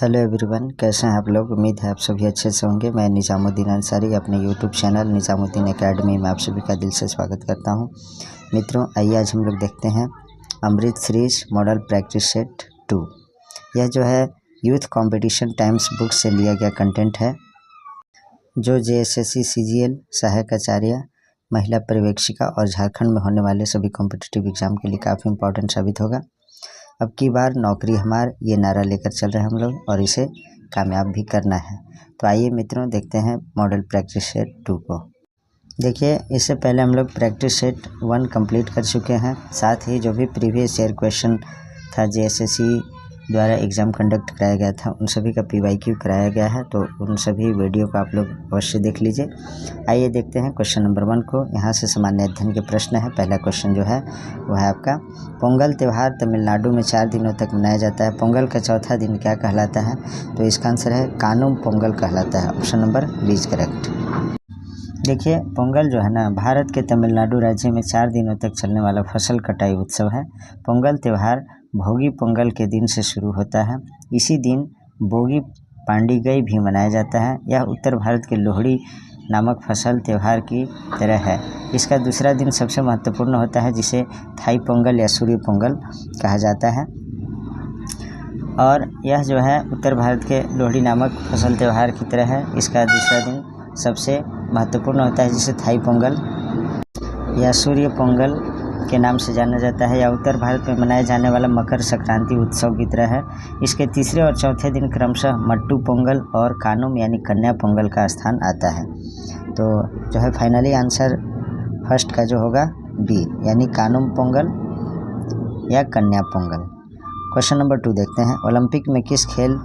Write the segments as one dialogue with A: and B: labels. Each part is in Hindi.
A: हेलो एवरीवन, कैसे हैं आप लोग। उम्मीद है आप सभी अच्छे से होंगे। मैं निजामुद्दीन अंसारी अपने यूट्यूब चैनल निजामुद्दीन एकेडमी में आप सभी का दिल से स्वागत करता हूं। मित्रों, आइए आज हम लोग देखते हैं अमृत सीरीज मॉडल प्रैक्टिस सेट 2। यह जो है यूथ कंपटीशन टाइम्स बुक से लिया गया कंटेंट है, जो JSSC CGL सहायक आचार्य, महिला पर्यवेक्षिका और झारखंड में होने वाले सभी कॉम्पिटिटिव एग्जाम के लिए काफ़ी इंपॉर्टेंट साबित होगा। अब की बार नौकरी हमार, ये नारा लेकर चल रहे हैं हम लोग और इसे कामयाब भी करना है। तो आइए मित्रों, देखते हैं मॉडल प्रैक्टिस सेट 2 को। देखिए, इससे पहले हम लोग प्रैक्टिस सेट 1 कंप्लीट कर चुके हैं। साथ ही जो भी प्रीवियस ईयर क्वेश्चन था JSSC द्वारा एग्ज़ाम कंडक्ट कराया गया था, उन सभी का PYQ कराया गया है। तो उन सभी वीडियो को आप लोग अवश्य देख लीजिए। आइए देखते हैं क्वेश्चन नंबर 1 को। यहाँ से सामान्य अध्ययन के प्रश्न है। पहला क्वेश्चन जो है वो है आपका, पोंगल त्यौहार तमिलनाडु में 4 दिनों तक मनाया जाता है। पोंगल का चौथा दिन क्या कहलाता है? तो इसका आंसर है कानुम पोंगल कहलाता है। Option number B is correct. देखिए, पोंगल जो है ना, भारत के तमिलनाडु राज्य में 4 दिनों तक चलने वाला फसल कटाई उत्सव है। पोंगल त्यौहार भोगी पोंगल के दिन से शुरू होता है। इसी दिन बोगी पांडिगई भी मनाया जाता है। यह उत्तर भारत के लोहड़ी नामक फसल त्यौहार की तरह है। इसका दूसरा दिन सबसे महत्वपूर्ण होता है, जिसे थाई पोंगल या सूर्य पोंगल कहा जाता है। और यह जो है उत्तर भारत के लोहड़ी नामक फसल त्यौहार की तरह है। इसका दूसरा दिन सबसे महत्वपूर्ण होता है, जिसे थाई पोंगल या सूर्य पोंगल के नाम से जाना जाता है, या उत्तर भारत में मनाए जाने वाला मकर संक्रांति उत्सव की तरह है। इसके तीसरे और चौथे दिन क्रमशः मट्टू पोंगल और कानुम यानी कन्या पोंगल का स्थान आता है। तो जो है फाइनली आंसर फर्स्ट का जो होगा बी, यानी कानुम पोंगल या कन्या पोंगल। क्वेश्चन नंबर 2 देखते हैं। ओलंपिक में किस खेल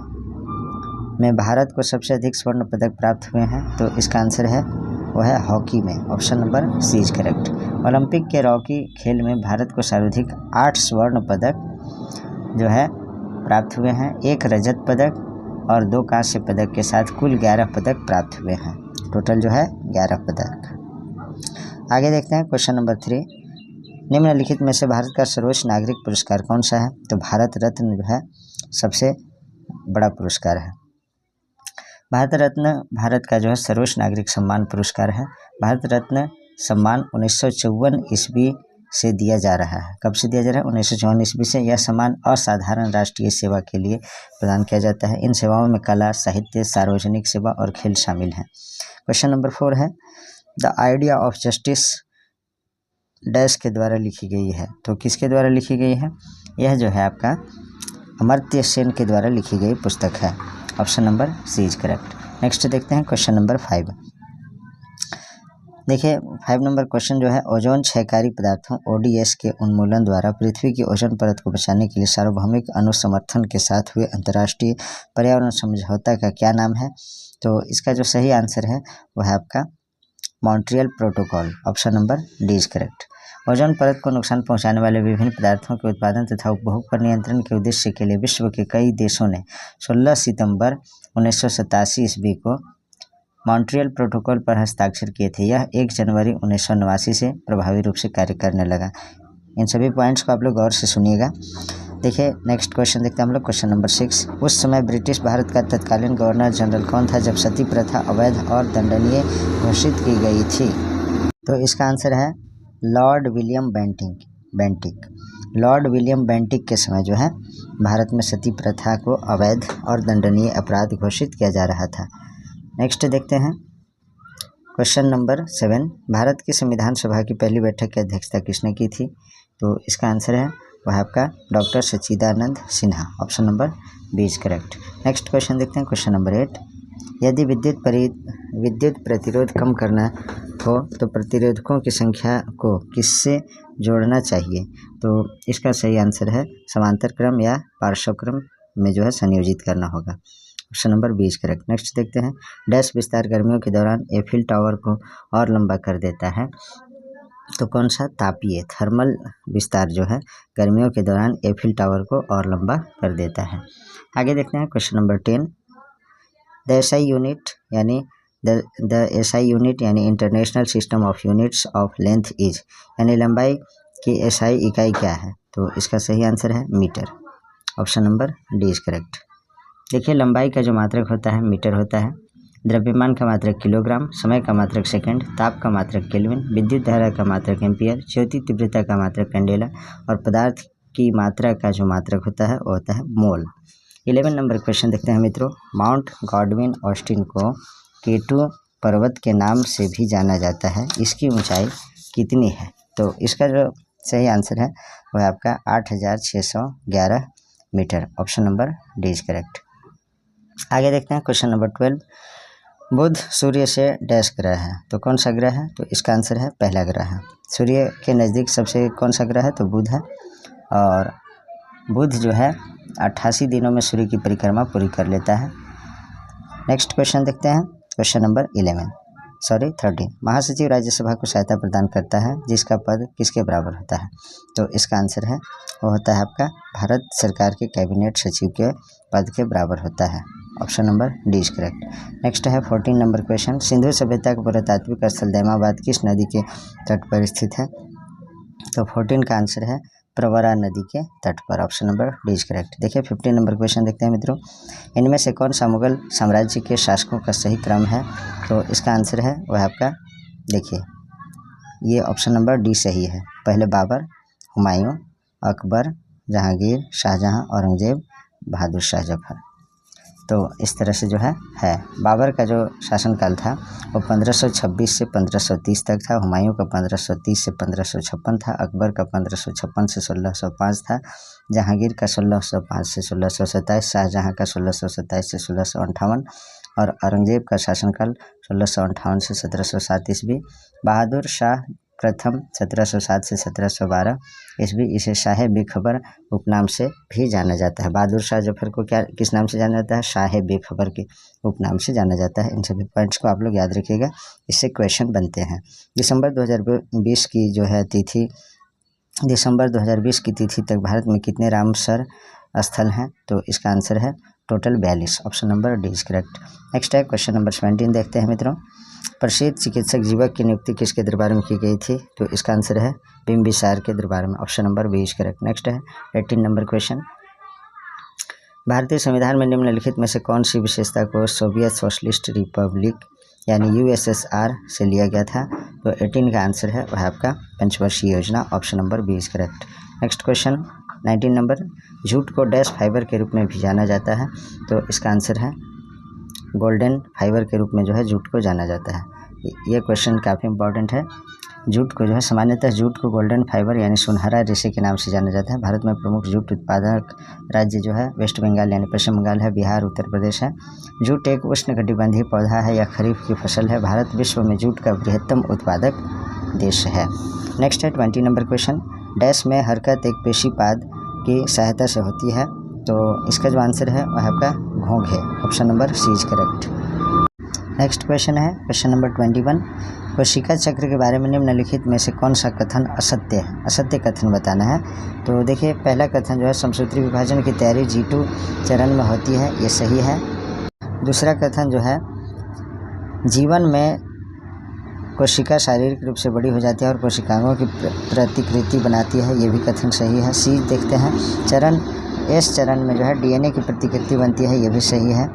A: में भारत को सबसे अधिक स्वर्ण पदक प्राप्त हुए हैं? तो इसका आंसर है वो है हॉकी में। Option number C is correct. Olympic के हॉकी खेल में भारत को सर्वाधिक 8 स्वर्ण पदक जो है प्राप्त हुए हैं। 1 रजत पदक और 2 कांस्य पदक के साथ कुल 11 पदक प्राप्त हुए हैं। टोटल जो है 11 पदक। आगे देखते हैं क्वेश्चन नंबर 3। निम्नलिखित में से भारत का सर्वोच्च नागरिक पुरस्कार कौन सा है? तो भारत रत्न जो है सबसे बड़ा पुरस्कार है। भारत रत्न भारत का जो है सर्वोच्च नागरिक सम्मान पुरस्कार है। भारत रत्न सम्मान 1954 ईस्वी से दिया जा रहा है। कब से दिया जा रहा है? 1954 ईस्वी से। यह सम्मान असाधारण राष्ट्रीय सेवा के लिए प्रदान किया जाता है। इन सेवाओं में कला, साहित्य, सार्वजनिक सेवा और खेल शामिल हैं। क्वेश्चन नंबर 4 है, the idea of justice dash के द्वारा लिखी गई है। तो किसके द्वारा लिखी गई है? यह जो है आपका अमर्त्य सेन के द्वारा लिखी गई पुस्तक है। Option number C is correct. Next देखते हैं क्वेश्चन नंबर 5। देखिए, 5 नंबर क्वेश्चन जो है, ओजोन क्षयकारी पदार्थों ODS के उन्मूलन द्वारा पृथ्वी की ओजोन परत को बचाने के लिए सार्वभौमिक अनुसमर्थन के साथ हुए अंतर्राष्ट्रीय पर्यावरण समझौता का क्या नाम है? तो इसका जो सही आंसर है वह है आपका Montreal protocol. Option number D is correct. Ozone परत को नुकसान पहुंचाने वाले विभिन्न पदार्थों के उत्पादन तथा उपभोग पर नियंत्रण के उद्देश्य के लिए विश्व के कई देशों ने 16 सितंबर 1987 ईस्वी को मॉन्ट्रियल प्रोटोकॉल पर हस्ताक्षर किए थे। यह 1 जनवरी 1989 से प्रभावी रूप से कार्य करने लगा। इन सभी पॉइंट्स को आप लोग गौर से सुनिएगा। देखिए, नेक्स्ट क्वेश्चन देखते हैं हम लोग। Question number 6। उस समय ब्रिटिश भारत का तत्कालीन गवर्नर जनरल कौन था जब सती प्रथा अवैध और दंडनीय घोषित की गई थी? तो इसका आंसर है Lord William Bentinck. Lord William Bentinck के समय जो है भारत में सती प्रथा को अवैध और दंडनीय अपराध घोषित किया जा रहा था। नेक्स्ट देखते हैं क्वेश्चन नंबर 7। भारत की संविधान सभा की पहली बैठक की अध्यक्षता किसने की थी? तो इसका आंसर है वह आपका doctor Sachchidanand Sinha. Option number B is correct. Next question देखते हैं क्वेश्चन नंबर 8। यदि विद्युत प्रतिरोध कम करना हो तो प्रतिरोधकों की संख्या को किससे जोड़ना चाहिए? तो इसका सही आंसर है समांतर क्रम या पार्श्वक्रम में जो है संयोजित करना होगा। Option number B is correct. Next देखते हैं, डैश विस्तार गर्मियों के दौरान एफिल टावर को और लंबा कर देता है? तो कौन सा? तापीय थर्मल विस्तार जो है गर्मियों के दौरान एफिल टावर को और लंबा कर देता है। आगे देखते हैं question number 10। The SI unit यानी international system of units of length is, यानी लंबाई की SI इकाई क्या है? तो इसका सही आंसर है metre. Option number D is correct. देखिए लंबाई का जो मात्रक होता है मीटर होता है, द्रव्यमान का मात्रक किलोग्राम, समय का मात्रक सेकंड, ताप का मात्रक केल्विन, विद्युत धारा का मात्रक एम्पियर, ज्योति तीव्रता का मात्रक कैंडेला और पदार्थ की मात्रा का जो मात्रक होता है वो होता है मोल। 11 नंबर क्वेश्चन देखते हैं मित्रों। माउंट गॉडविन ऑस्टिन को केटू पर्वत के नाम से भी जाना जाता है, इसकी ऊंचाई कितनी है? तो इसका जो सही आंसर है वह है आपका 8611 metre. Option number D is correct. आगे देखते हैं क्वेश्चन नंबर 12। बुध सूर्य से डैश ग्रह है, तो कौन सा ग्रह है? तो इसका आंसर है पहला ग्रह है। सूर्य के नज़दीक सबसे कौन सा ग्रह है? तो बुध है। और बुध जो है 88 दिनों में सूर्य की परिक्रमा पूरी कर लेता है। नेक्स्ट क्वेश्चन देखते हैं क्वेश्चन नंबर 13। महासचिव राज्यसभा को सहायता प्रदान करता है, जिसका पद किसके बराबर होता है? तो इसका आंसर है वो होता है आपका भारत सरकार के कैबिनेट सचिव के पद के बराबर होता है। Option number D is correct. Next है 14 नंबर क्वेश्चन। सिंधु सभ्यता का पुरातात्विक स्थल दैमाबाद किस नदी के तट पर स्थित है? तो 14 का आंसर है प्रवरा नदी के तट पर। Option number D is correct. देखिए 15 नंबर क्वेश्चन देखते हैं मित्रों। इनमें से कौन सा मुगल साम्राज्य के शासकों का सही क्रम है? तो इसका आंसर है वह आपका, देखिए ये ऑप्शन नंबर डी सही है। पहले बाबर, हुमायूं, अकबर, जहांगीर, शाहजहां, औरंगजेब, बहादुर शाह जफर। तो इस तरह से जो है बाबर का जो शासनकाल था वो 1526 से 1530 तक था। हुमायूं का 1530 से 1556 था। अकबर का 1556 से 1605 था। जहांगीर का 1605 से 1627, शाहजहां का 1627 से 1658 और औरंगजेब का शासनकाल 1658 से 1707 ईस्वी। बहादुर शाह प्रथम 1707 से 1712 ईस्वी। इसे शाह बेखबर उपनाम से भी जाना जाता है। बहादुर शाह जफर को क्या किस नाम से जाना जाता है? शाह बेखबर के उपनाम से जाना जाता है। इन सभी पॉइंट्स को आप लोग याद रखिएगा, इससे क्वेश्चन बनते हैं। दिसंबर 2020 की जो है तिथि, दिसंबर 2020 की तिथि तक भारत में कितने रामसर स्थल हैं? तो इसका आंसर है total 42। Option number D is correct. Next है क्वेश्चन नंबर 17 देखते हैं मित्रों। प्रसिद्ध चिकित्सक जीवक की नियुक्ति किसके दरबार में की गई थी? तो इसका आंसर है बिम्बिसार के दरबार में। Option number B is correct. Next है 18 नंबर क्वेश्चन। भारतीय संविधान में निम्नलिखित में से कौन सी विशेषता को सोवियत सोशलिस्ट रिपब्लिक यानी USSR से लिया गया था? तो 18 का आंसर है वह आपका पंचवर्षीय योजना। Option number B is correct. Next question 19 नंबर। जूट को डैश फाइबर के रूप में भी जाना जाता है, तो इसका आंसर है गोल्डन फाइबर के रूप में जो है जूट को जाना जाता है। ये क्वेश्चन काफ़ी इंपॉर्टेंट है। जूट को जो है सामान्यतः जूट को गोल्डन फाइबर यानी सुनहरा रेशे के नाम से जाना जाता है। भारत में प्रमुख जूट उत्पादक राज्य जो है वेस्ट बंगाल यानी पश्चिम बंगाल है, बिहार, उत्तर प्रदेश है। जूट एक उष्णकटिबंधीय पौधा है या खरीफ की फसल है। भारत विश्व में जूट का बृहत्तम उत्पादक देश है। नेक्स्ट है 20 नंबर क्वेश्चन। डैश में हरकत एक पेशीपाद की सहायता से होती है, तो इसका जो आंसर है वह आपका घोंघ है। Option number C is correct. Next question है क्वेश्चन नंबर 21। कोशिका चक्र के बारे में निम्नलिखित में से कौन सा कथन असत्य है? असत्य कथन बताना है। तो देखिए पहला कथन जो है समसूत्री विभाजन की तैयारी G2 चरण में होती है, ये सही है। दूसरा कथन जो है जीवन में कोशिका शारीरिक रूप से बड़ी हो जाती है और कोशिकाओं की प्रतिकृति बनाती है, ये भी कथन सही है। सी देखते हैं एस चरण में जो है DNA की प्रतिकृति बनती है, ये भी सही है।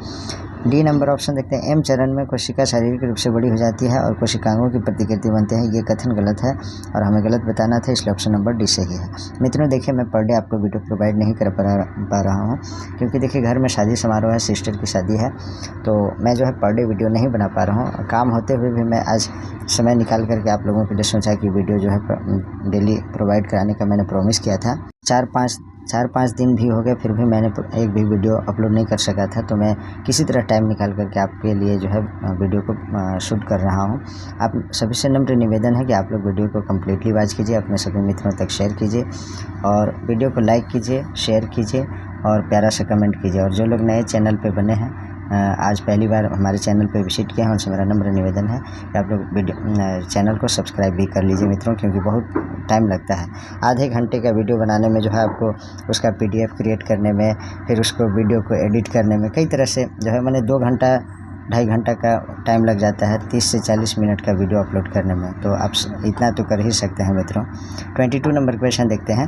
A: डी नंबर ऑप्शन देखते हैं एम चरण में कोशिका शारीरिक रूप से बड़ी हो जाती है और कोशिकाओं की प्रतिकृति बनते हैं, ये कथन गलत है और हमें गलत बताना था, इसलिए ऑप्शन नंबर डी सही है। मित्रों देखिए मैं पर डे आपको वीडियो प्रोवाइड नहीं कर पा रहा हूँ क्योंकि देखिए घर में शादी समारोह है, सिस्टर की शादी है, तो मैं जो है पर डे वीडियो नहीं बना पा रहा हूँ। काम होते हुए भी मैं आज समय निकाल करके आप लोगों के लिए सोचा कि वीडियो जो है डेली प्रोवाइड कराने का मैंने प्रॉमिस किया था। 4-5 दिन भी हो गए फिर भी मैंने एक भी वीडियो अपलोड नहीं कर सका था, तो मैं किसी तरह टाइम निकाल करके आपके लिए जो है वीडियो को शूट कर रहा हूं। आप सभी से नम्र निवेदन है कि आप लोग वीडियो को कम्प्लीटली वॉच कीजिए, अपने सभी मित्रों तक शेयर कीजिए और वीडियो को लाइक कीजिए, शेयर कीजिए और प्यारा सा कमेंट कीजिए। और जो लोग नए चैनल पर बने हैं, आज पहली बार हमारे चैनल पे विजिट किया है, उनसे मेरा नम्र निवेदन है कि आप लोग चैनल को सब्सक्राइब भी कर लीजिए मित्रों, क्योंकि बहुत टाइम लगता है। आधे घंटे का वीडियो बनाने में जो है आपको उसका PDF क्रिएट करने में, फिर उसको वीडियो को एडिट करने में, कई तरह से जो है मैंने 2 घंटा 2.5 घंटा का टाइम लग जाता है 30 से 40 मिनट का वीडियो अपलोड करने में, तो आप इतना तो कर ही सकते हैं मित्रों। 22 नंबर क्वेश्चन देखते हैं।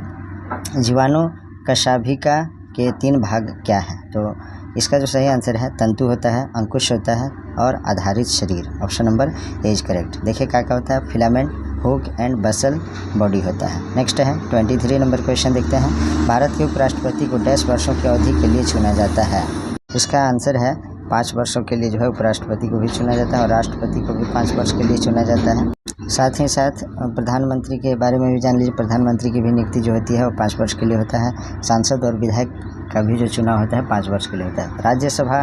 A: जीवाणु कशाभिका के 3 भाग क्या हैं? तो इसका जो सही आंसर है तंतु होता है, अंकुश होता है और आधारित शरीर। Option number A is correct. देखिए क्या क्या होता है, filament, hook and Bansal body होता है। नेक्स्ट है 23 नंबर क्वेश्चन देखते हैं। भारत के उपराष्ट्रपति को 10 वर्षों की अवधि के लिए चुना जाता है। इसका आंसर है 5 वर्षों के लिए जो है उपराष्ट्रपति को भी चुना जाता है और राष्ट्रपति को भी 5 वर्ष के लिए चुना जाता है। साथ ही साथ प्रधानमंत्री के बारे में भी जान लीजिए। प्रधानमंत्री की भी नियुक्ति जो होती है वो 5 वर्ष के लिए होता है। सांसद और विधायक का भी जो चुनाव होता है 5 वर्ष के लिए होता है। राज्यसभा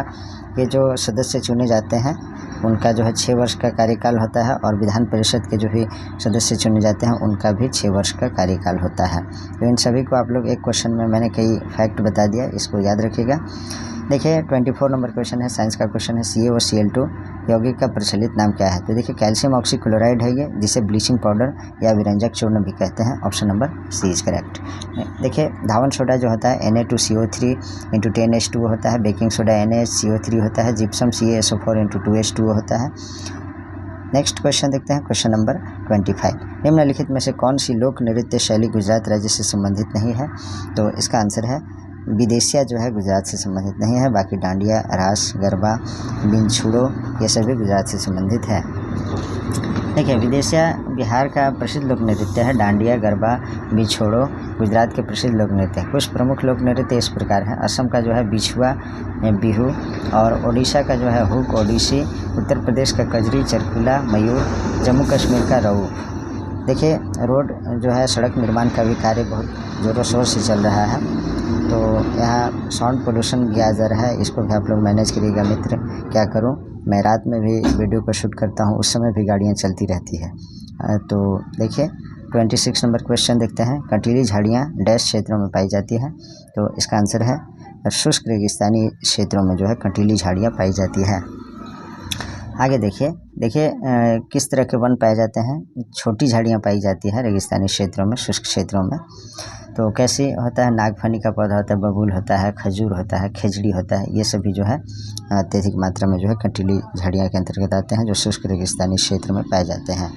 A: के जो सदस्य चुने जाते हैं उनका जो है 6 वर्ष का कार्यकाल होता है और विधान परिषद के जो भी सदस्य चुने जाते हैं उनका भी 6 वर्ष का कार्यकाल होता है। तो इन सभी को आप लोग एक क्वेश्चन में मैंने कई फैक्ट बता दिया, इसको याद रखिएगा। देखिए 24 नंबर क्वेश्चन है, साइंस का क्वेश्चन है। Ca और Cl2 यौगिक का प्रचलित नाम क्या है? तो देखिए कैल्शियम ऑक्सीक्लोराइड है ये, जिसे ब्लीचिंग पाउडर या विरंजक चूर्ण भी कहते हैं। Option number C is correct. देखिए धावन सोडा जो होता है Na2CO3 इंटू 10H2O होता है। बेकिंग सोडा NaHCO3 होता है। जिप्सम CaSO4 इंटू 2H2O होता है। नेक्स्ट क्वेश्चन देखते हैं, क्वेश्चन नंबर 25। निम्नलिखित में से कौन सी लोक नृत्य शैली गुजरात राज्य से संबंधित नहीं है? तो इसका आंसर है विदेशिया जो है गुजरात से संबंधित नहीं है। बाकी डांडिया, रास, गरबा, बिनछुड़ो ये सभी गुजरात से संबंधित है। देखिए विदेशिया बिहार का प्रसिद्ध लोक नृत्य है। डांडिया, गरबा, बिछोड़ो गुजरात के प्रसिद्ध लोक नृत्य है। कुछ प्रमुख लोक नृत्य इस प्रकार है। असम का जो है बिछुआ बिहू और ओडिशा का जो है हुक ओडिसी, उत्तर प्रदेश का कजरी, चरकुला, मयूर, जम्मू कश्मीर का रऊ। देखिए रोड जो है सड़क निर्माण का भी कार्य बहुत ज़ोरों शोर से चल रहा है, तो यहाँ साउंड पोल्यूशन भी आ जा रहा है, इसको भी आप लोग मैनेज करिएगा मित्र। क्या करूँ, मैं रात में भी वीडियो को शूट करता हूँ, उस समय भी गाड़ियाँ चलती रहती है। तो देखिए 26 नंबर क्वेश्चन देखते हैं। कंटीली झाड़ियाँ डैश क्षेत्रों में पाई जाती है? तो इसका आंसर है शुष्क रेगिस्तानी क्षेत्रों में जो है कंटीली झाड़ियाँ पाई जाती है। आगे देखिए किस तरह के वन पाए जाते हैं? छोटी झाड़ियाँ पाई जाती है रेगिस्तानी क्षेत्रों में, शुष्क क्षेत्रों में। तो कैसे होता है? नागफनी का पौधा होता है, बबूल होता है, खजूर होता है, खेजड़ी होता है, ये सभी जो है अत्यधिक मात्रा में जो है कंटीली झाड़ियाँ के अंतर्गत आते हैं, जो शुष्क रेगिस्तानी क्षेत्र में पाए जाते हैं।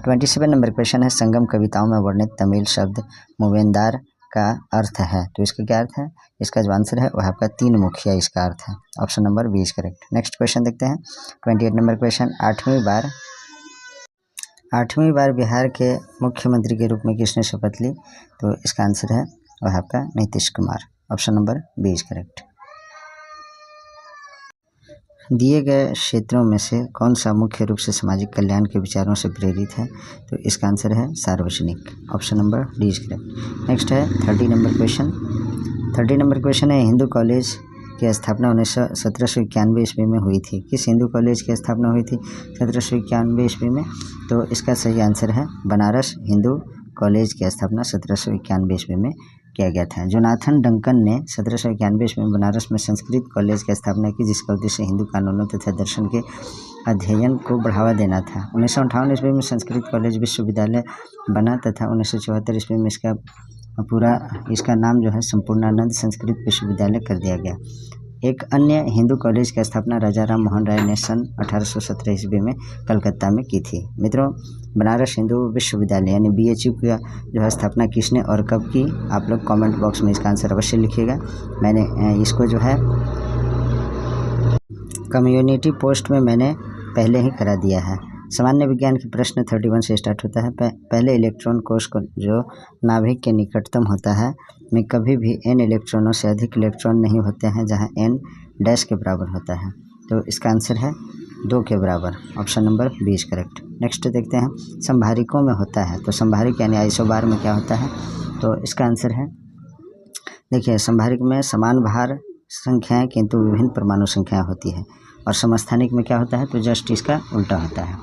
A: 27 नंबर क्वेश्चन है। संगम कविताओं में वर्णित तमिल शब्द मुवेंदार का अर्थ है? तो इसका क्या अर्थ है? इसका जो आंसर है वह आपका 3 मुखिया इसका अर्थ है। Option number B is correct. Next question देखते हैं 28 नंबर क्वेश्चन। 8वीं बार बिहार के मुख्यमंत्री के रूप में किसने शपथ ली? तो इसका आंसर है वह आपका Nitish Kumar. Option number B is correct. दिए गए क्षेत्रों में से कौन सा मुख्य रूप से सामाजिक कल्याण के विचारों से प्रेरित है? तो इसका आंसर है सार्वजनिक। Option number D is correct. Next है 30 नंबर क्वेश्चन। 30 नंबर क्वेश्चन है। हिंदू कॉलेज की स्थापना 1791 ईस्वी में हुई थी। किस हिंदू कॉलेज की स्थापना हुई थी 1791 ईस्वी में? तो इसका सही आंसर है बनारस हिंदू कॉलेज की स्थापना 1791 ईस्वी में किया गया था। जोनाथन डंकन ने 1791 ईस्वी में बनारस में संस्कृत कॉलेज की स्थापना की, जिसका उद्देश्य हिंदू कानूनों तथा दर्शन के अध्ययन को बढ़ावा देना था। 1958 ईस्वी में संस्कृत कॉलेज विश्वविद्यालय बना तथा 1974 ईस्वी में इसका नाम जो है संपूर्णानंद संस्कृत विश्वविद्यालय कर दिया गया। एक अन्य हिंदू कॉलेज की स्थापना राजा राम मोहन राय ने सन 1817 ईस्वी में कलकत्ता में की थी। मित्रों बनारस हिंदू विश्वविद्यालय यानी BHU का जो है स्थापना किसने और कब की? आप लोग कमेंट बॉक्स में इसका आंसर अवश्य लिखिएगा। मैंने इसको जो है कम्युनिटी पोस्ट में मैंने पहले ही करा दिया है। सामान्य विज्ञान की प्रश्न 31 से स्टार्ट होता है। पहले इलेक्ट्रॉन कोष को जो नाभिक के निकटतम होता है में कभी भी n इलेक्ट्रॉनों से अधिक इलेक्ट्रॉन नहीं होते हैं, जहां n डैश के बराबर होता है। तो इसका आंसर है 2 के बराबर। Option number B is correct. Next देखते हैं संभारिकों में होता है। तो संभारिक यानी आइसोबार में क्या होता है? तो इसका आंसर है देखिए संभारिक में समान भार संख्याएँ किंतु विभिन्न परमाणु संख्याएँ होती है, और समस्थानिक में क्या होता है? तो जस्ट इसका उल्टा होता है।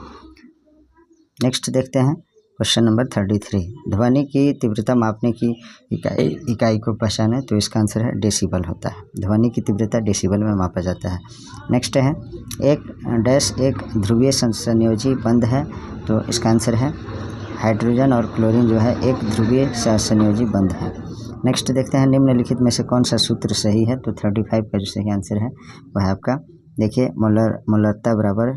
A: नेक्स्ट देखते हैं क्वेश्चन नंबर 33। ध्वनि की तीव्रता मापने की इकाई को पहचाने? तो इसका आंसर है डेसिबल होता है। ध्वनि की तीव्रता डेसिबल में मापा जाता है। नेक्स्ट है एक ध्रुवीय संयोजी बंध है? तो इसका आंसर है हाइड्रोजन और क्लोरीन जो है एक ध्रुवीय संयोजी बंध है। नेक्स्ट देखते हैं निम्नलिखित में से कौन सा सूत्र सही है? तो 35 का जो सही आंसर है वह आपका देखिए मोलरता बराबर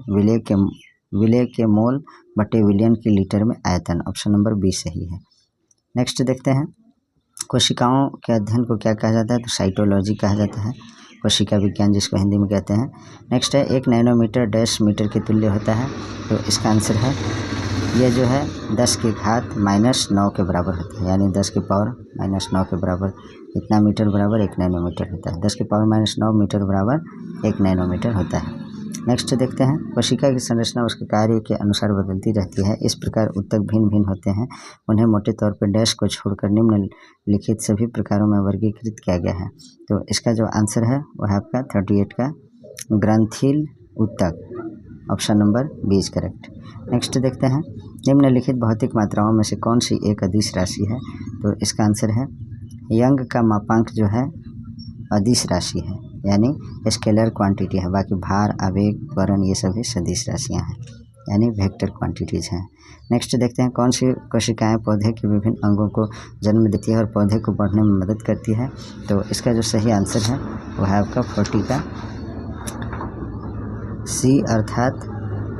A: विलेय के मोल बटे विलियन के लीटर में आयतन। ऑप्शन नंबर बी सही है। नेक्स्ट देखते हैं कोशिकाओं के अध्ययन को क्या कहा जाता है? तो साइटोलॉजी कहा जाता है। कोशिका विज्ञान जिसको हिंदी में कहते हैं। नेक्स्ट है 1 नैनोमीटर डैश मीटर के तुल्य होता है, तो इसका आंसर है ये जो है 10 की घात -9 के बराबर होता है, यानी 10 की पावर -9 के बराबर इतना मीटर बराबर 1 नैनोमीटर होता है। 10 की पावर -9 मीटर बराबर 1 नैनोमीटर होता है। नेक्स्ट देखते हैं कोशिका की संरचना उसके कार्य के अनुसार बदलती रहती है, इस प्रकार ऊतक भिन्न भिन्न होते हैं, उन्हें मोटे तौर पर डैश को छोड़कर निम्नलिखित सभी प्रकारों में वर्गीकृत किया गया है। तो इसका जो आंसर है वह है आपका 38 का ग्रंथिल ऊतक, ऑप्शन नंबर 20 करेक्ट। नेक्स्ट देखते हैं निम्नलिखित भौतिक मात्राओं में से कौन सी एक अदिश राशि है, तो इसका आंसर है यंग का मापांक जो है अदिश राशि है, यानी स्केलर क्वांटिटी है, बाकी भार, आवेग, त्वरण ये सभी सदिश राशियां हैं, यानी वेक्टर क्वांटिटीज़ हैं। नेक्स्ट देखते हैं कौन सी कोशिकाएं पौधे के विभिन्न अंगों को जन्म देती है और पौधे को बढ़ने में मदद करती है, तो इसका जो सही आंसर है वह है आपका 40 का सी अर्थात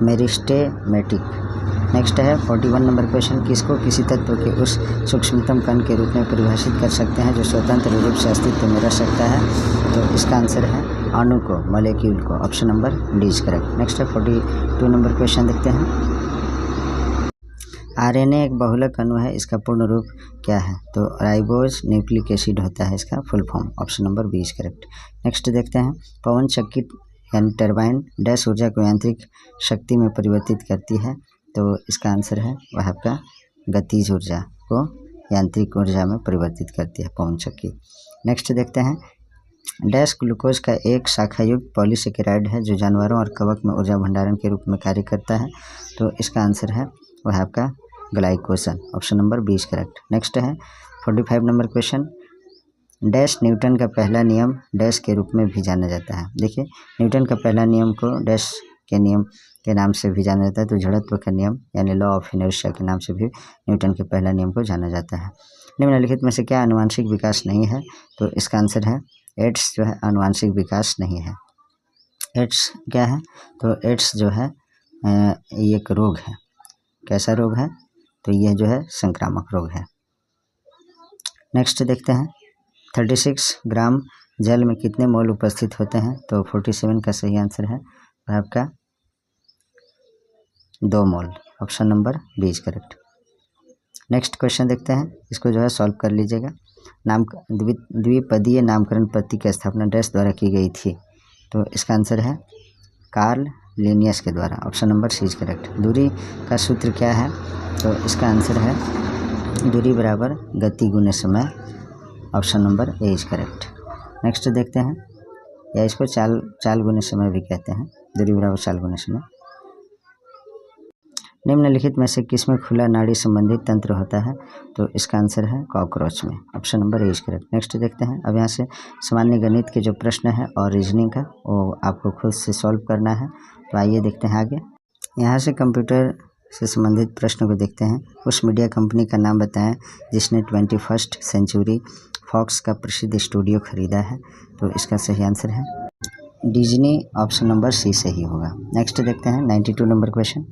A: मेरिस्टेमेटिक। नेक्स्ट है 41 नंबर क्वेश्चन, किसको किसी तत्व के उस सूक्ष्मतम कण के रूप में परिभाषित कर सकते हैं जो स्वतंत्र रूप से अस्तित्व में रह सकता है, तो इसका आंसर है अणु को, मॉलिक्यूल को, option number D is correct. Next है 42 नंबर क्वेश्चन देखते हैं, आरएनए एक बहुलक अणु है, इसका पूर्ण रूप क्या है, तो राइबोज न्यूक्लिक एसिड होता है इसका full form, option number B is correct. Next देखते हैं पवन चक्की यानी टरबाइन डैश ऊर्जा को यांत्रिक शक्ति में परिवर्तित करती है, तो इसका आंसर है वह आपका गतिज ऊर्जा को यांत्रिक ऊर्जा में परिवर्तित करती है पवन चक्की। नेक्स्ट देखते हैं डैश ग्लूकोज का एक शाखायुक्त पॉलीसेकेराइड है जो जानवरों और कवक में ऊर्जा भंडारण के रूप में कार्य करता है, तो इसका आंसर है वह आपका glycogen, option number 20 correct. Next है 45 नंबर क्वेश्चन, डैश न्यूटन का पहला नियम डैश के रूप में भी जाना जाता है। देखिए न्यूटन का पहला नियम को डैश के नियम के नाम से भी जाना जाता है, तो जड़त्व का नियम यानी लॉ ऑफ इनर्शिया के नाम से भी न्यूटन के पहला नियम को जाना जाता है। निम्नलिखित में से क्या आनुवांशिक विकास नहीं है, तो इसका आंसर है एड्स जो है आनुवांशिक विकास नहीं है। एड्स क्या है, तो एड्स जो है ये एक रोग है, कैसा रोग है, तो यह जो है संक्रामक रोग है। नेक्स्ट देखते हैं 36 ग्राम जल में कितने मोल उपस्थित होते हैं, तो 47 का सही आंसर है वह आपका 2 मोल, option number 20 correct. Next question देखते हैं, इसको जो है सॉल्व कर लीजिएगा। द्विपदीय नामकरण पद्धति की स्थापना डैश द्वारा की गई थी, तो इसका आंसर है कार्ल लिनियस के द्वारा, option number C is correct. दूरी का सूत्र क्या है, तो इसका आंसर है दूरी बराबर गति गुने समय, option number A is correct. Next देखते हैं, या इसको चाल गुने समय भी कहते हैं, दूरी बराबर चाल गुने समय। निम्नलिखित में से किसमें खुला नाड़ी संबंधित तंत्र होता है, तो इसका आंसर है कॉकरोच में, option number A is correct. Next देखते हैं, अब यहाँ से सामान्य गणित के जो प्रश्न है और रीजनिंग का वो आपको खुद से सॉल्व करना है, तो आइए देखते हैं आगे। यहाँ से कंप्यूटर से संबंधित प्रश्न को देखते हैं। उस मीडिया कंपनी का नाम बताएं जिसने 21st सेंचुरी फॉक्स का प्रसिद्ध स्टूडियो खरीदा है, तो इसका सही आंसर है डिज्नी, ऑप्शन नंबर सी सही होगा। नेक्स्ट देखते हैं 92 नंबर क्वेश्चन,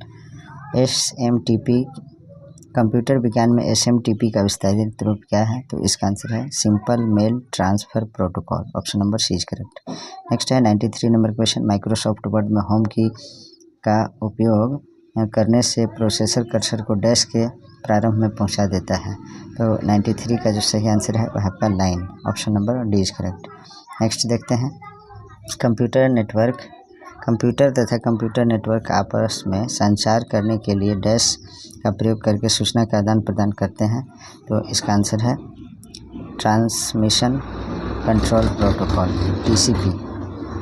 A: SMTP कंप्यूटर विज्ञान में SMTP का विस्तारित रूप क्या है, तो इसका आंसर है simple mail transfer protocol, option number C is correct. Next है 93 नंबर क्वेश्चन, माइक्रोसॉफ्ट वर्ड में होम की का उपयोग करने से प्रोसेसर कर्सर को डैश के प्रारंभ में पहुंचा देता है, तो 93 का जो सही आंसर है वह आपका line, option number D is correct. Next देखते हैं कंप्यूटर नेटवर्क, कंप्यूटर तथा कंप्यूटर नेटवर्क आपस में संचार करने के लिए डैश का प्रयोग करके सूचना का आदान प्रदान करते हैं, तो इसका आंसर है transmission control protocol, TCP।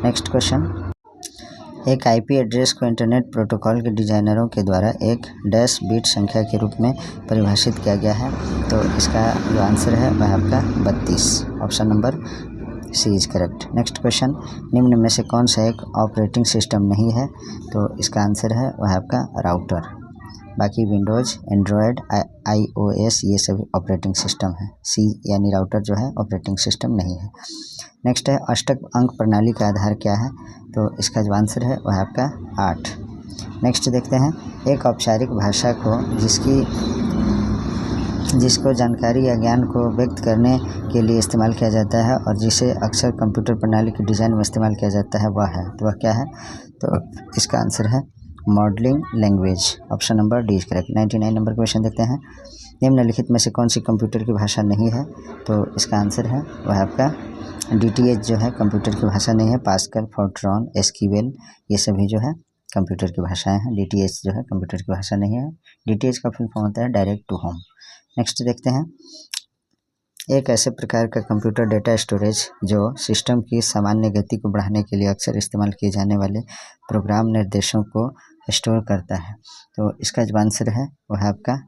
A: Next question, एक IP एड्रेस को इंटरनेट प्रोटोकॉल के डिज़ाइनरों के द्वारा एक डैश बिट संख्या के रूप में परिभाषित किया गया है, तो इसका जो आंसर है वह आपका 32, option number C is correct. Next question, निम्न में से कौन सा एक ऑपरेटिंग सिस्टम नहीं है, तो इसका आंसर है वह आपका राउटर, बाकी विंडोज़, एंड्रॉयड, iOS ये सभी ऑपरेटिंग सिस्टम है। सी यानी राउटर जो है ऑपरेटिंग सिस्टम नहीं है। नेक्स्ट है अष्टक अंक प्रणाली का आधार क्या है, तो इसका जो आंसर है वह आपका 8। नेक्स्ट देखते हैं, एक औपचारिक भाषा को जिसकी जिसको जानकारी या ज्ञान को व्यक्त करने के लिए इस्तेमाल किया जाता है और जिसे अक्सर कंप्यूटर प्रणाली के डिज़ाइन में इस्तेमाल किया जाता है वह है, तो वह क्या है? तो इसका आंसर है modelling language. Option number D is correct. 99 number question देखते हैं। निम्नलिखित में से कौन सी कंप्यूटर की भाषा नहीं है? तो इसका आंसर है वह आपका DTH जो है कंप्यूटर की भाषा नहीं है। पास्कल, फोर्ट्रॉन, एसक्यूएल ये सभी जो है कंप्यूटर की भाषाएं हैं। DTH जो है कंप्यूटर की भाषा नहीं है। DTH का फुल फॉर्म होता है डायरेक्ट टू होम। नेक्स्ट देखते हैं। एक ऐसे प्रकार का कंप्यूटर डेटा स्टोरेज जो सिस्टम की सामान्य गति को बढ़ाने के लिए अक्सर इस्तेमाल किए जाने वाले प्रोग्राम निर्देशों को स्टोर करता है। तो इसका जो आंसर है वह आपका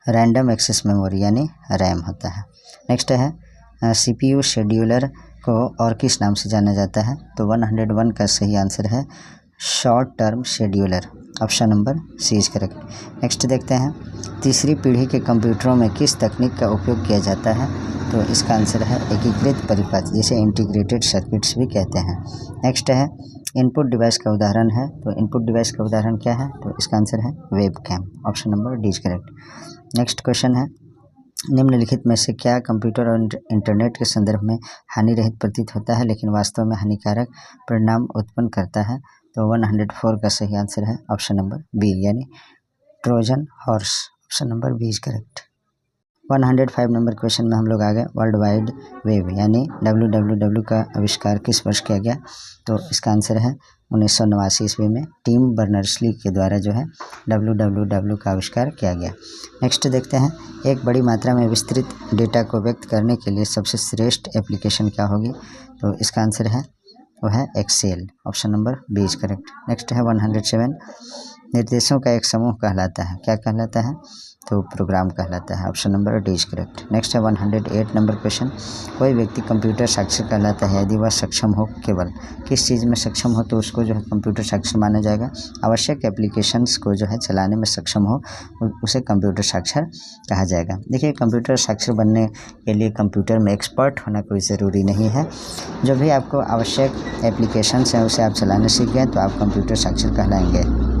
A: रैंडम एक्सेस मेमोरी यानी रैम होता है। नेक्स्ट है CPU शेड्यूलर को और किस नाम से जाना जाता है? तो 101 का सही आंसर है short term scheduler. Option number C is correct. Next देखते हैं। तीसरी पीढ़ी के कंप्यूटरों में किस तकनीक का उपयोग किया जाता है? तो इसका आंसर है एकीकृत परिपथ, जिसे इंटीग्रेटेड सर्किट्स भी कहते हैं। नेक्स्ट है इनपुट डिवाइस का उदाहरण है, तो इनपुट डिवाइस का उदाहरण क्या है? तो इसका आंसर है webcam. Option number D is correct. Next question है। निम्नलिखित में से क्या कंप्यूटर और इंटरनेट के संदर्भ में हानि रहित प्रतीत होता है लेकिन वास्तव में हानिकारक परिणाम उत्पन्न करता है? तो 104 का सही आंसर है ऑप्शन नंबर बी यानी Trojan horse. Option number B is correct. 105 number question में हम लोग आ गए। वर्ल्ड वाइड वेब यानी WWW का आविष्कार किस वर्ष किया गया? तो इसका आंसर है 1989 ईस्वी में टिम बर्नर्स-ली के द्वारा जो है WWW का आविष्कार किया गया। नेक्स्ट देखते हैं। एक बड़ी मात्रा में विस्तृत डेटा को व्यक्त करने के लिए सबसे श्रेष्ठ एप्लीकेशन क्या होगी? तो इसका आंसर है वो है Excel. Option number B is correct. Next है 107। निर्देशों का एक समूह कहलाता है, क्या कहलाता है? तो प्रोग्राम कहलाता है। Option number D is correct. Next है 108 नंबर क्वेश्चन। कोई व्यक्ति कंप्यूटर साक्षर कहलाता है यदि वह सक्षम हो, केवल किस चीज़ में सक्षम हो तो उसको जो है कंप्यूटर साक्षर माना जाएगा? आवश्यक एप्लीकेशंस को जो है चलाने में सक्षम हो उसे कंप्यूटर साक्षर कहा जाएगा। देखिए, कंप्यूटर साक्षर बनने के लिए कंप्यूटर में एक्सपर्ट होना कोई ज़रूरी नहीं है। जो भी आपको आवश्यक एप्लीकेशंस हैं उसे आप चलाने सीख गए तो आप कंप्यूटर साक्षर कहलाएंगे।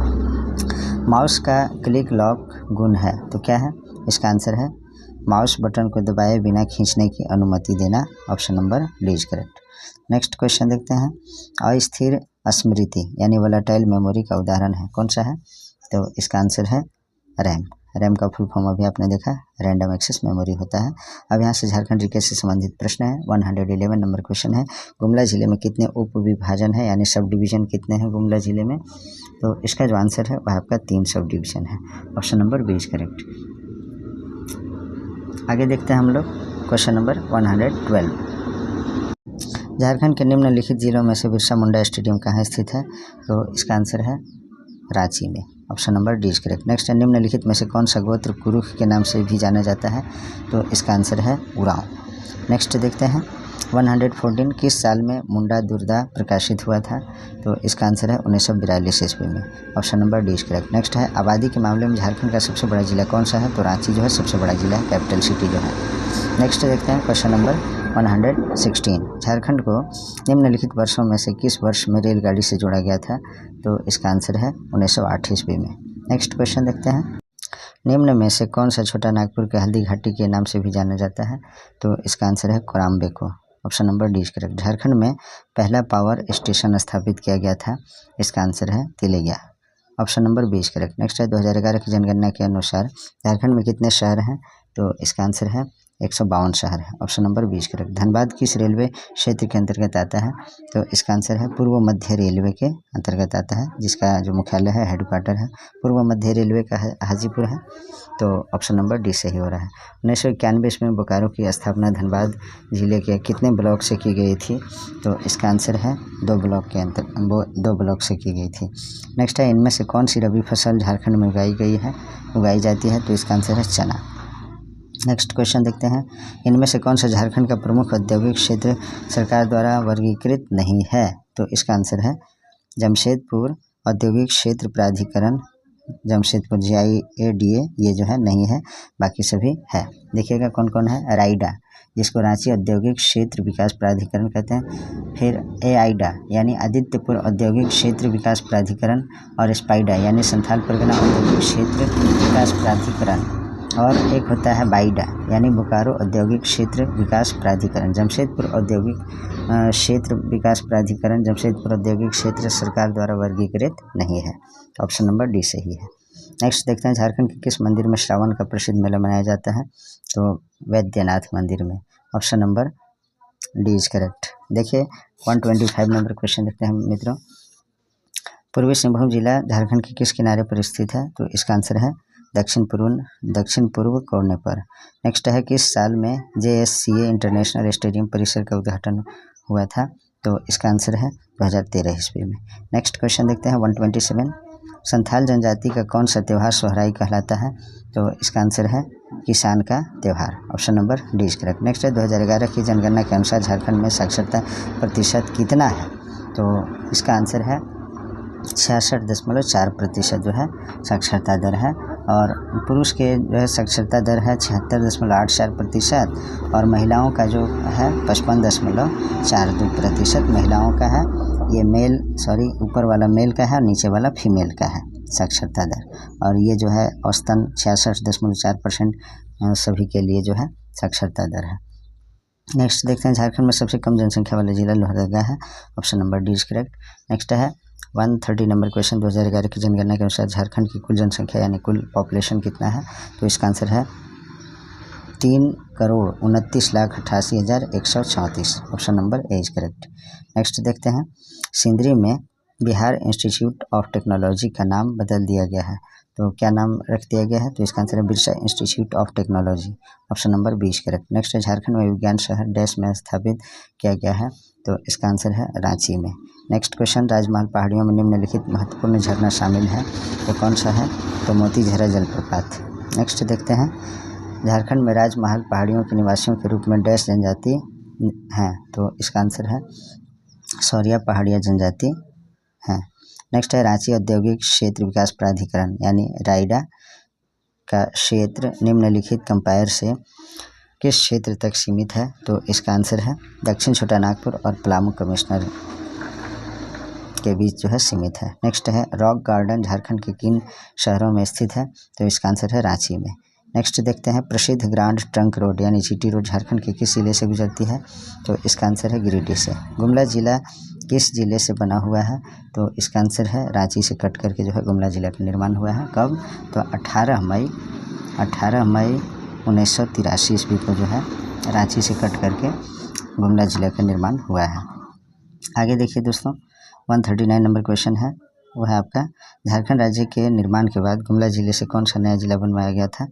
A: माउस का क्लिक लॉक गुण है, तो क्या है? इसका आंसर है माउस बटन को दबाए बिना खींचने की अनुमति देना। Option number D is correct. Next question देखते हैं। अस्थिर स्मृति यानी वोलेटाइल मेमोरी का उदाहरण है, कौन सा है? तो इसका आंसर है रैम। रैम का फुल फॉर्म अभी आपने देखा, रैंडम एक्सेस मेमोरी होता है। अब यहाँ से झारखंड जीके से संबंधित प्रश्न है। 111 नंबर क्वेश्चन है। गुमला जिले में कितने उप विभाजन है यानी सब डिवीज़न कितने हैं गुमला जिले में? तो इसका जो आंसर है वह आपका 3 सब डिवीज़न है। Option number B is correct. आगे देखते हैं हम लोग क्वेश्चन नंबर 112। झारखंड के निम्नलिखित जिलों में से बिरसा मुंडा स्टेडियम कहाँ स्थित है? तो इसका आंसर है रांची में। Option number D is correct. Next है निम्नलिखित में से कौन सा गोत्र कुरुख के नाम से भी जाना जाता है? तो इसका आंसर है उरांव। नेक्स्ट देखते हैं 114 किस साल में मुंडा दुर्दा प्रकाशित हुआ था? तो इसका आंसर है 1942 ईस्वी में। Option number D is correct. Next है आबादी के मामले में झारखंड का सबसे बड़ा जिला कौन सा है? तो रांची जो है सबसे बड़ा जिला है, कैपिटल सिटी जो है। नेक्स्ट देखते हैं क्वेश्चन नंबर 116। झारखंड को निम्नलिखित वर्षों में से किस वर्ष में रेलगाड़ी से जोड़ा गया था? तो इसका आंसर है 1908 ईस्वी में। नेक्स्ट क्वेश्चन देखते हैं। निम्न में से कौन सा छोटा नागपुर के हल्दी घाटी के नाम से भी जाना जाता है? तो इसका आंसर है कोराम्बेको। Option number D is correct. Jharkhand में पहला पावर स्टेशन स्थापित किया गया था, इसका आंसर है Tilaiya. Option number B is correct. Next है 2011 की जनगणना के अनुसार झारखंड में कितने शहर हैं? तो इसका आंसर है 152 शहर है। Option number 20 correct. धनबाद किस रेलवे क्षेत्र के अंतर्गत आता है? तो इसका आंसर है पूर्व मध्य रेलवे के अंतर्गत आता है, जिसका जो मुख्यालय है, हेडक्वार्टर है, पूर्व मध्य रेलवे का हाजीपुर है। तो ऑप्शन नंबर डी सही हो रहा है। 1991 में बोकारो की स्थापना धनबाद जिले के कितने ब्लॉक से की गई थी? तो इसका आंसर है 2 ब्लॉक से की गई थी। नेक्स्ट है इनमें से कौन सी रबी फसल झारखंड में उगाई जाती है? तो इसका आंसर है चना। नेक्स्ट क्वेश्चन देखते हैं। इनमें से कौन सा झारखंड का प्रमुख औद्योगिक क्षेत्र सरकार द्वारा वर्गीकृत नहीं है? तो इसका आंसर है जमशेदपुर औद्योगिक क्षेत्र प्राधिकरण, जमशेदपुर JIADA ये जो है नहीं है, बाकी सभी है। देखिएगा कौन कौन है। राइडा, जिसको रांची औद्योगिक क्षेत्र विकास प्राधिकरण कहते हैं, फिर AIDA यानी आदित्यपुर औद्योगिक क्षेत्र विकास प्राधिकरण, और स्पाइडा यानी संथाल परगना औद्योगिक क्षेत्र विकास प्राधिकरण। और एक होता है बाइडा यानी बोकारो औद्योगिक क्षेत्र विकास प्राधिकरण। जमशेदपुर औद्योगिक क्षेत्र विकास प्राधिकरण जमशेदपुर औद्योगिक क्षेत्र सरकार द्वारा वर्गीकृत नहीं है। ऑप्शन नंबर डी सही है। नेक्स्ट देखते हैं झारखंड के किस मंदिर में श्रावण का प्रसिद्ध मेला मनाया जाता है, तो वैद्यनाथ मंदिर में। Option number D is correct. देखिए 125 नंबर क्वेश्चन देखते हैं मित्रों। पूर्वी सिंहभूम जिला झारखंड के किस किनारे पर स्थित है, तो इसका आंसर है दक्षिण पूर्व कोने पर। नेक्स्ट है किस साल में JSCA इंटरनेशनल स्टेडियम परिसर का उद्घाटन हुआ था, तो इसका आंसर है 2013 ईस्वी में। नेक्स्ट क्वेश्चन देखते हैं 127। संथाल जनजाति का कौन सा त्यौहार सोहराई कहलाता है, तो इसका आंसर है किसान का त्यौहार। Option number D is correct. Next है 2011 की जनगणना के अनुसार झारखंड में साक्षरता प्रतिशत कितना है, तो इसका आंसर है 66.4% जो है साक्षरता दर है। और पुरुष के जो है साक्षरता दर है 76.84% और महिलाओं का जो है 55.42% महिलाओं का है। ये ऊपर वाला मेल का है और नीचे वाला फीमेल का है साक्षरता दर। और ये जो है औसतन 66.4% सभी के लिए जो है साक्षरता दर है। नेक्स्ट देखते हैं झारखंड में सबसे कम जनसंख्या वाला जिला लोहरदगा है। Option number D is correct. Next है 130 नंबर क्वेश्चन। 2011 की जनगणना के अनुसार झारखंड की कुल जनसंख्या यानी कुल पॉपुलेशन कितना है, तो इसका आंसर है 3,29,88,134। Option number A is correct. Next देखते हैं सिंदरी में बिहार इंस्टीट्यूट ऑफ टेक्नोलॉजी का नाम बदल दिया गया है, तो क्या नाम रख दिया गया है, तो इसका आंसर है Birsa institute of technology. Option number B is correct. Next है झारखंड में विज्ञान शहर डैश में स्थापित किया गया है, तो इसका आंसर है रांची में। नेक्स्ट क्वेश्चन राजमहल पहाड़ियों में निम्नलिखित महत्वपूर्ण झरना शामिल है, तो कौन सा है, तो मोतीझरा जलप्रपात। नेक्स्ट देखते हैं झारखंड में राजमहल पहाड़ियों के निवासियों के रूप में डैश जनजाति हैं, तो इसका आंसर है सौरिया पहाड़िया जनजाति हैं। नेक्स्ट है रांची औद्योगिक क्षेत्र विकास प्राधिकरण यानी राइडा का क्षेत्र निम्नलिखित कंपायर से किस क्षेत्र तक सीमित है, तो इसका आंसर है दक्षिण छोटा नागपुर और पलामू कमिश्नर के बीच जो है सीमित है। नेक्स्ट है रॉक गार्डन झारखंड के किन शहरों में स्थित है, तो इसका आंसर है रांची में। नेक्स्ट देखते हैं प्रसिद्ध ग्रांड ट्रंक रोड यानी GT रोड झारखंड के किस जिले से गुजरती है, तो इसका आंसर है गिरिडीह से। गुमला जिला किस जिले से बना हुआ है, तो इसका आंसर है रांची से कट करके जो है गुमला जिला का निर्माण हुआ है। कब, तो 18 मई 1983 ईस्वी को जो है रांची से कट करके गुमला जिला का निर्माण हुआ है। आगे देखिए दोस्तों 139 नंबर क्वेश्चन है, वो है आपका झारखंड राज्य के निर्माण के बाद गुमला जिले से कौन सा नया जिला बनवाया गया था,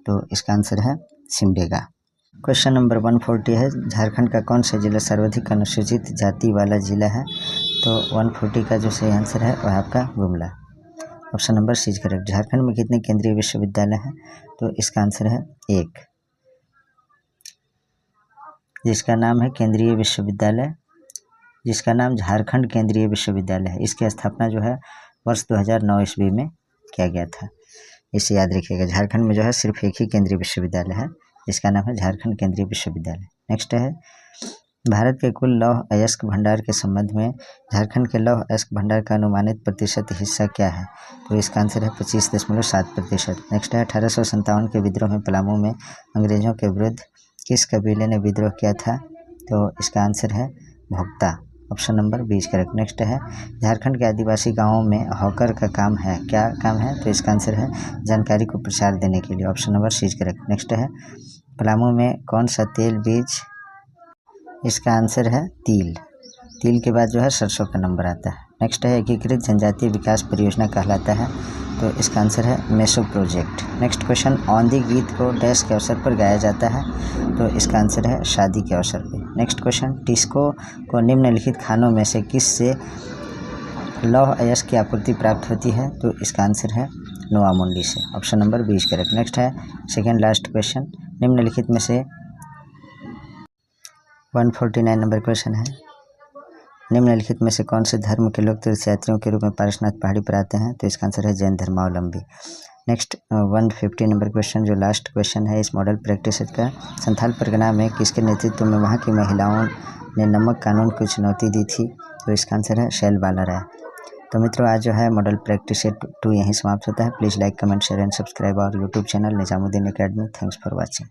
A: तो इसका आंसर है सिमडेगा। क्वेश्चन नंबर 140 है झारखंड का कौन सा जिला सर्वाधिक अनुसूचित जाति वाला जिला है, तो 140 का जो सही आंसर है वह आपका Gumla. Option number C is correct. Jharkhand में कितने केंद्रीय विश्वविद्यालय हैं, तो इसका आंसर है 1, जिसका नाम है केंद्रीय विश्वविद्यालय, जिसका नाम झारखंड केंद्रीय विश्वविद्यालय है। इसकी स्थापना जो है वर्ष 2009 ईस्वी में किया गया था। इसे याद रखिएगा, झारखंड में जो है सिर्फ एक ही केंद्रीय विश्वविद्यालय है, जिसका नाम है झारखंड केंद्रीय विश्वविद्यालय। नेक्स्ट है भारत के कुल लौह अयस्क भंडार के संबंध में झारखंड के लौह अयस्क भंडार का अनुमानित प्रतिशत हिस्सा क्या है, तो इसका आंसर है 25.7%। नेक्स्ट है 1857 के विद्रोह में पलामू में अंग्रेजों के विरुद्ध किस कबीले ने विद्रोह किया था, तो इसका आंसर है Bhokta. Option number B is correct. Next है झारखंड के आदिवासी गांवों में हॉकर का काम है, क्या काम है, तो इसका आंसर है जानकारी को प्रचार देने के लिए। Option number C is correct. Next है पलामू में कौन सा तेल बीज, इसका आंसर है तिल। तिल के बाद जो है सरसों का नंबर आता है। नेक्स्ट है एकीकृत जनजातीय विकास परियोजना कहलाता है, तो इसका आंसर है meso project. Next question Aundhi गीत को डैश के अवसर पर गाया जाता है, तो इसका आंसर है शादी के अवसर पे। नेक्स्ट क्वेश्चन टिस्को को निम्नलिखित खानों में से किस से लौह अयस्क की आपूर्ति प्राप्त होती है, तो इसका आंसर है नोवामुंडी से। Option number B is correct. Next है सेकेंड लास्ट क्वेश्चन, निम्नलिखित में से 149 नंबर क्वेश्चन है, निम्नलिखित में से कौन से धर्म के लोग तीर्थयात्रियों के रूप में पारसनाथ पहाड़ी पर आते हैं, तो इसका आंसर है जैन धर्मावलंबी। नेक्स्ट 150 नंबर क्वेश्चन जो लास्ट क्वेश्चन है इस मॉडल प्रैक्टिस का, संथाल परगना में किसके नेतृत्व में वहाँ की महिलाओं ने नमक कानून को चुनौती दी थी, तो इसका आंसर है शैल बाला राय। तो मित्रों आज जो है मॉडल प्रैक्टिस सेट 2 यहीं समाप्त होता है। Please like comment share and subscribe our YouTube channel Nizamuddin Academy. Thanks for watching.